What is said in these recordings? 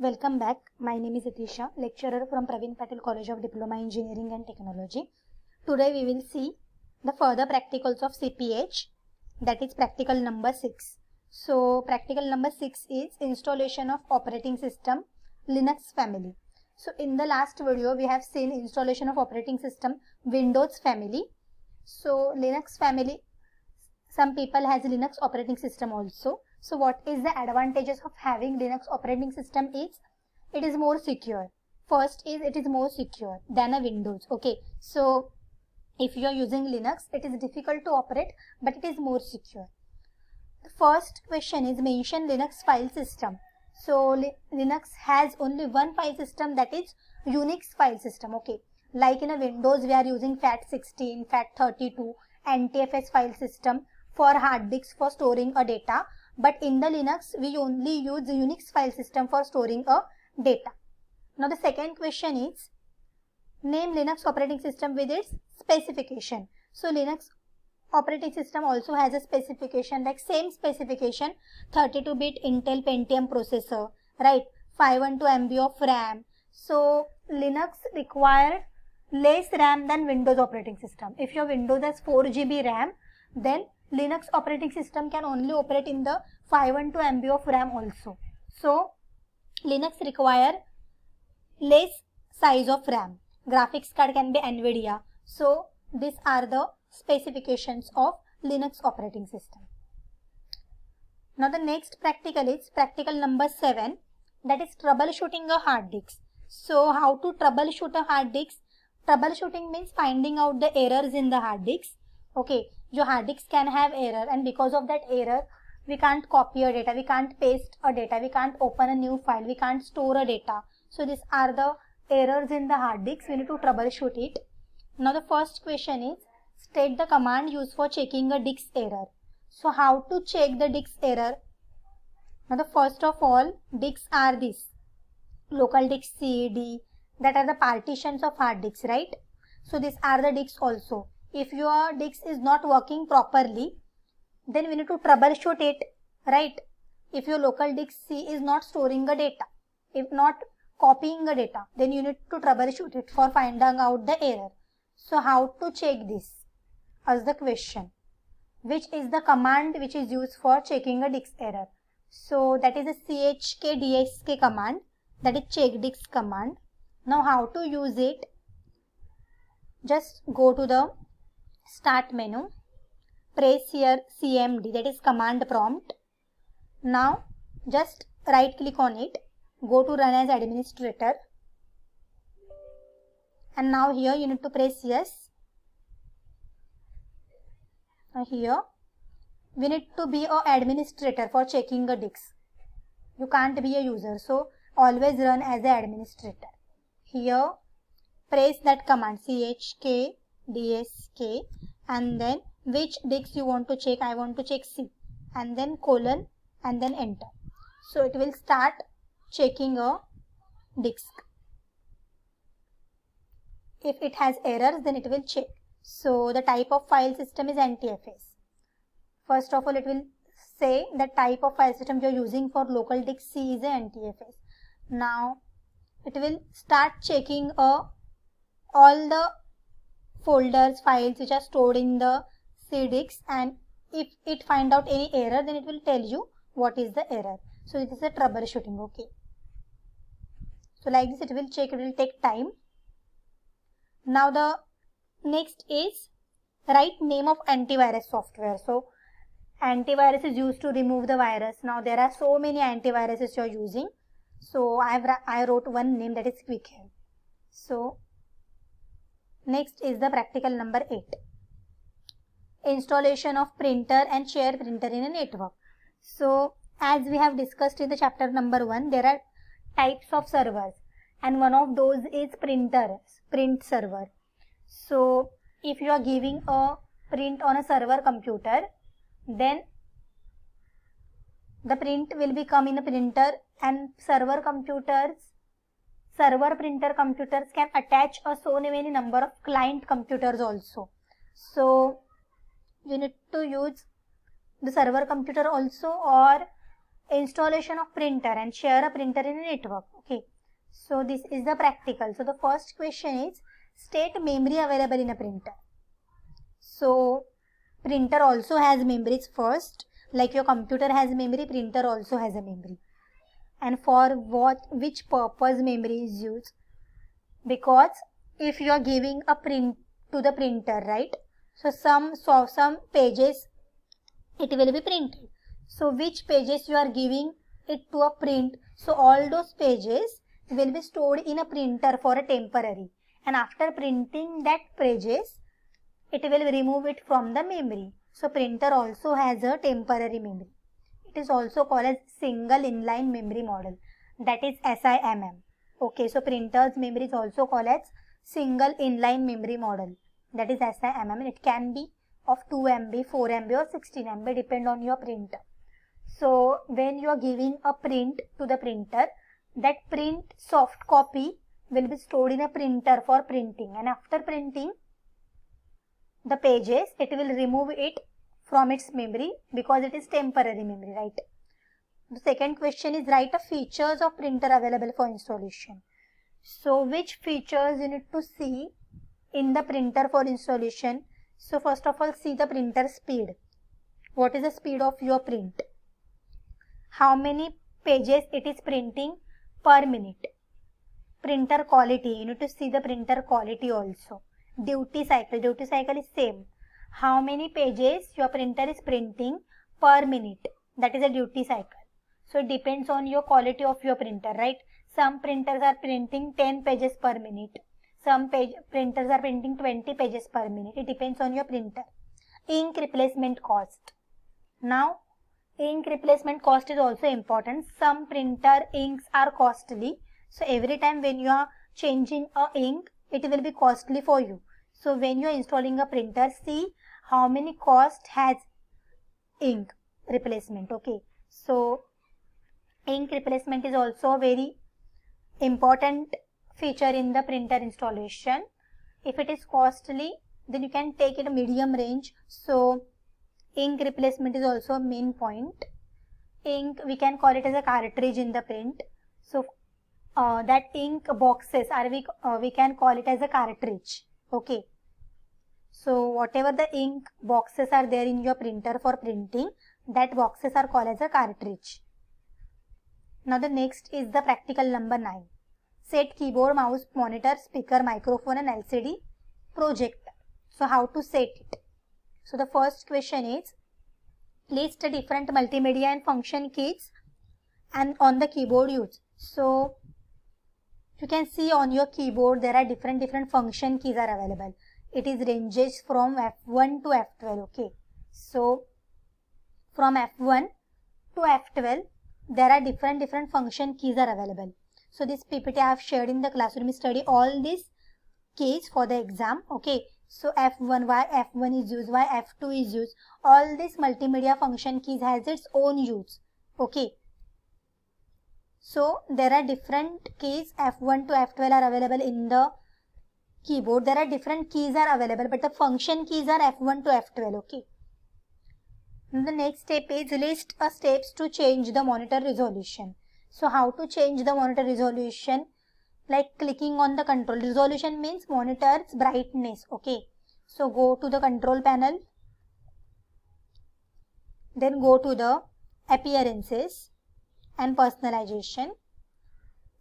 Welcome back. My name is Atisha, lecturer from Praveen Patel College of Diploma Engineering and Technology. Today we will see the further practicals of CPH, that is practical number 6. So practical number 6 is installation of operating system Linux family. So in the last video we have seen installation of operating system Windows family. So Linux family, some people has Linux operating system also. So what is the advantages of having Linux operating system is it is more secure. First is it is more secure than a Windows. Okay, so if you are using Linux, it is difficult to operate, but it is more secure. The first question is mention Linux file system. So Linux has only one file system, that is Unix file system. Okay, like in a Windows we are using FAT16, FAT32, NTFS file system for hard disks for storing a data. But in the Linux, we only use the Unix file system for storing a data. Now the second question is, name Linux operating system with its specification. So Linux operating system also has a specification, like same specification, 32-bit Intel Pentium processor, right, 512 MB of RAM. So Linux require less RAM than Windows operating system. If your Windows has 4 GB RAM, then Linux operating system can only operate in the 512 MB of RAM also. So Linux require less size of RAM. Graphics card can be NVIDIA. So these are the specifications of Linux operating system. Now the next practical is practical number 7, that is troubleshooting a hard disk. So how to troubleshoot a hard disk? Troubleshooting means finding out the errors in the hard disk. Okay, your hard disk can have error, and because of that error we can't copy a data, we can't paste a data, we can't open a new file, we can't store a data. So these are the errors in the hard disk. We need to troubleshoot it. Now the first question is, state the command used for checking a disk error. So how to check the disk error? Now the first of all, disks are this local disk C, D, that are the partitions of hard disks, right? So these are the disks also. If your disk is not working properly, then we need to troubleshoot it, right? If your local disk C is not storing the data, if not copying the data, then you need to troubleshoot it for finding out the error. So how to check this? As the question, which is the command which is used for checking a disk error? So that is a chkdsk command, that is check disk command. Now how to use it? Just go to the start menu, press here CMD, that is command prompt. Now just right click on it, go to run as administrator, and now here you need to press yes. Now here we need to be an administrator for checking a disk. You can't be a user, so always run as an administrator. Here press that command chkdsk, and then which disk you want to check. I want to check C, and then colon, and then enter. So it will start checking a disk. If it has errors, then it will check. So the type of file system is NTFS. First of all, it will say the type of file system you are using for local disk C is a NTFS. Now it will start checking all the folders, files which are stored in the C disk, and if it find out any error, then it will tell you what is the error. So this is a troubleshooting. Okay, so like this it will check, it will take time. Now the next is write name of antivirus software. So antivirus is used to remove the virus. Now there are so many antiviruses you are using, so I wrote one name, that is QuickHelp. So next is the practical number 8, installation of printer and share printer in a network. So as we have discussed in the chapter number 1, there are types of servers, and one of those is print server. So if you are giving a print on a server computer, then the print will become in a printer, and server printer computers can attach a so many number of client computers also. So you need to use the server computer also, or installation of printer and share a printer in a network. Okay, so this is the practical. So the first question is state memory available in a printer. So printer also has memories first, like your computer has memory, printer also has a memory. And for which purpose memory is used? Because if you are giving a print to the printer, right, so some pages it will be printed. So which pages you are giving it to a print, so all those pages will be stored in a printer for a temporary, and after printing that pages it will remove it from the memory. So printer also has a temporary memory. It is also called as single inline memory model, that is SIMM. Okay, so printer's memory is also called as single inline memory model, that is SIMM. It can be of 2 MB, 4 MB or 16 MB depend on your printer. So when you are giving a print to the printer, that print soft copy will be stored in a printer for printing, and after printing the pages it will remove it from its memory because it is temporary memory, right? The second question is write the features of printer available for installation. So which features you need to see in the printer for installation? So first of all, see the printer speed. What is the speed of your print? How many pages it is printing per minute? Printer quality, you need to see the printer quality also. Duty cycle is same. How many pages your printer is printing per minute? That is a duty cycle. So it depends on your quality of your printer, right? Some printers are printing 10 pages per minute. Some printers are printing 20 pages per minute. It depends on your printer. Ink replacement cost. Now, ink replacement cost is also important. Some printer inks are costly. So every time when you are changing a ink, it will be costly for you. So when you are installing a printer, see how many cost has ink replacement. Okay, so ink replacement is also a very important feature in the printer installation. If it is costly, then you can take it a medium range. So ink replacement is also a main point. Ink, we can call it as a cartridge in the print. So that ink boxes are we can call it as a cartridge. Okay, so whatever the ink boxes are there in your printer for printing, that boxes are called as a cartridge. Now the next is the practical number 9. Set keyboard, mouse, monitor, speaker, microphone and LCD projector. So how to set it? So the first question is list the different multimedia and function keys and on the keyboard used. So you can see on your keyboard there are different function keys are available. It is ranges from F1 to F12. Okay, so from F1 to F12 there are different function keys are available. So this PPT I have shared in the classroom study all these keys for the exam. Okay, so F1, why F1 is used, why F2 is used, all this multimedia function keys has its own use. Okay, so there are different keys F1 to F12 are available in the keyboard. There are different keys are available, but the function keys are F1 to F12. Okay, now the next step is list steps to change the monitor resolution. So how to change the monitor resolution? Like clicking on the control. Resolution means monitor's brightness. Okay, so go to the control panel, then go to the appearances and personalization,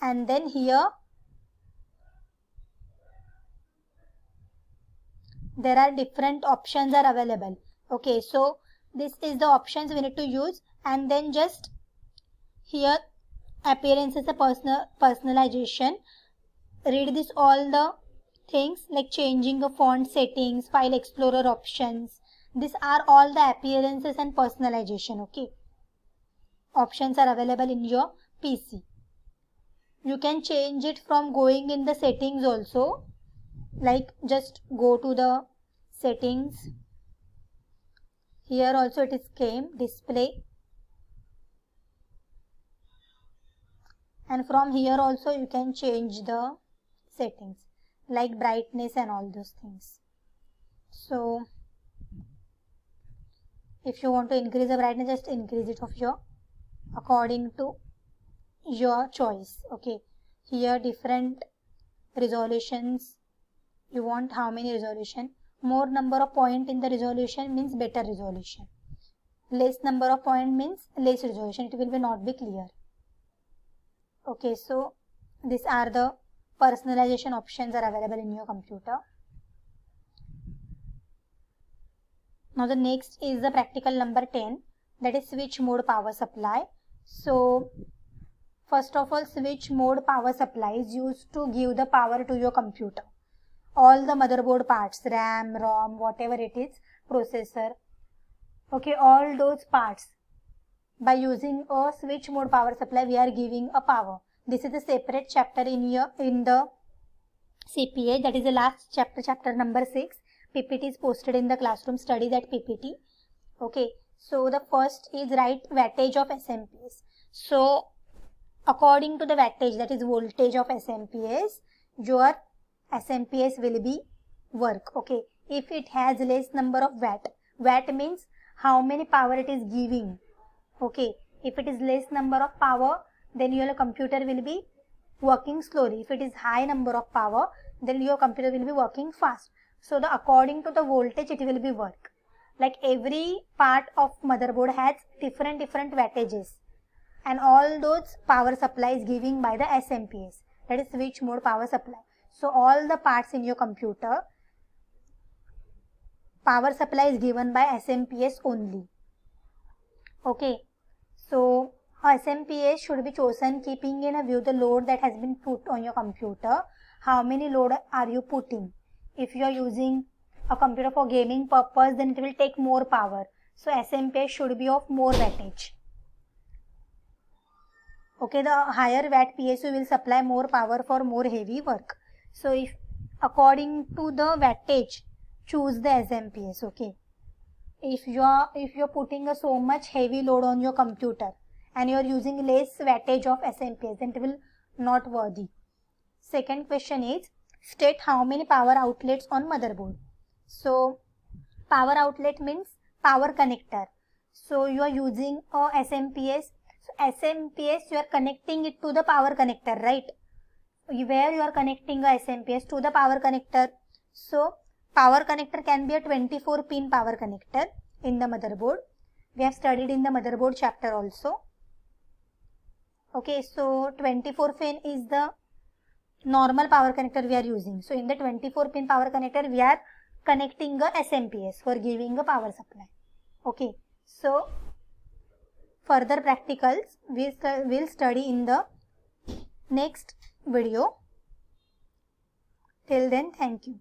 and then here there are different options are available. Okay, so this is the options we need to use, and then just here appearances a personalization. Read this all the things like changing the font settings, file explorer options. These are all the appearances and personalization. Okay, options are available in your PC. You can change it from going in the settings also, like just go to the settings. Here also it is came display, and from here also you can change the settings like brightness and all those things. So if you want to increase the brightness, just increase it of your according to your choice. Okay, here different resolutions. You want how many resolution? More number of point in the resolution means better resolution. Less number of point means less resolution. It will be not be clear. Okay, so these are the personalization options are available in your computer. Now the next is the practical number 10, that is switch mode power supply. So first of all, switch mode power supply is used to give the power to your computer. All the motherboard parts, RAM, ROM, whatever it is, processor, okay, all those parts, by using a switch mode power supply, we are giving a power. This is a separate chapter in the CPH, that is the last chapter, chapter number 6. PPT is posted in the classroom, study that PPT. Okay, so the first is write wattage of SMPS. So according to the wattage, that is voltage of SMPS, your SMPS will be work. Okay, if it has less number of watt means how many power it is giving. Okay, if it is less number of power, then your computer will be working slowly. If it is high number of power, then your computer will be working fast. So the according to the voltage, it will be work. Like every part of motherboard has different wattages, and all those power supply is giving by the SMPS, that is switch mode power supply. So all the parts in your computer, power supply is given by SMPS only. Okay, so SMPS should be chosen keeping in view the load that has been put on your computer. How many load are you putting? If you are using a computer for gaming purpose, then it will take more power. So SMPS should be of more wattage. Okay, the higher watt PSU will supply more power for more heavy work. So if according to the wattage, choose the SMPS. Okay, if you're putting so much heavy load on your computer and you're using less wattage of SMPS, then it will not worthy. Second question is, state how many power outlets on motherboard. So power outlet means power connector. So you are using a SMPS. So SMPS, you are connecting it to the power connector, right? Where you are connecting a SMPS to the power connector. So power connector can be a 24-pin power connector in the motherboard. We have studied in the motherboard chapter also. Okay, so 24-pin is the normal power connector we are using. So in the 24-pin power connector, we are connecting a SMPS for giving a power supply. Okay, so further practicals we'll study in the next video. Till then, thank you.